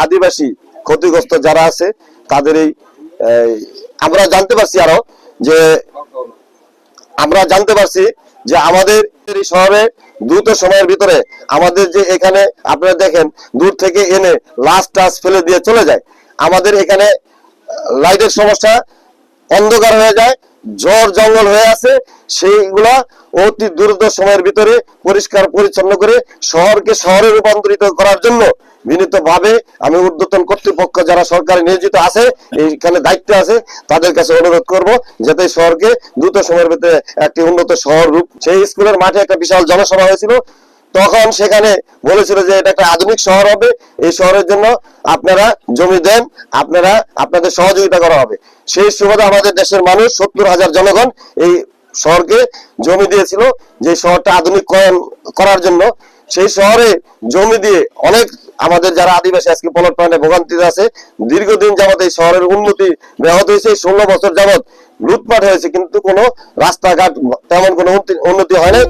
আদিবাসী ক্ষতিগ্রস্ত যারা আছে তাদের এই আমরা জানতে পারছি যে আমাদের এই শহরে দ্রুত সময়ের ভিতরে আমাদের যে এখানে আপনারা দেখেন দূর থেকে এনে লাস্ট টাচ ফেলে দিয়ে চলে যায়। আমাদের এখানে লাইটের সমস্যা, অন্ধকার হয়ে যায়, ঝড় জঙ্গল হয়ে আছে, সেইগুলা অতি দ্রুত সময়ের ভিতরে পরিষ্কার পরিচ্ছন্ন করে শহরকে শহরে রূপান্তরিত করার জন্য বিনীতভাবে আমি ঊর্ধ্বতন কর্তৃপক্ষ যারা সরকারি নিয়োজিত আছে, এইখানে দায়িত্বে আছে, তাদের কাছে অনুরোধ করব যাতে শহরকে দ্রুত সময়ের ভিতরে একটি উন্নত শহর রূপ। সেই স্কুলের মাঠে একটা বিশাল জনসভা হয়েছিল, তখন সেখানে বলেছিল যে এটা একটা আধুনিক শহর হবে, এই শহরের জন্য আপনারা জমি দেন, আপনাদের সহযোগিতা করা হবে। সেই সুবাদে আমাদের দেশের মানুষ 70,000 জনগণ এই শহরকে জমি দিয়েছিল যে শহরটা আধুনিকরণ করার জন্য। সেই শহরে জমি দিয়ে অনেক আমাদের যারা আদিবাসী আজকে পলট প্রাণে ভোগান্তিতে আছে, দীর্ঘদিন যাবত এই শহরের উন্নতি ব্যাহত হয়েছে। 16 বছর যাবত লুটপাট হয়েছে, কিন্তু কোনো রাস্তাঘাট তেমন কোনো উন্নতি হয় নাই।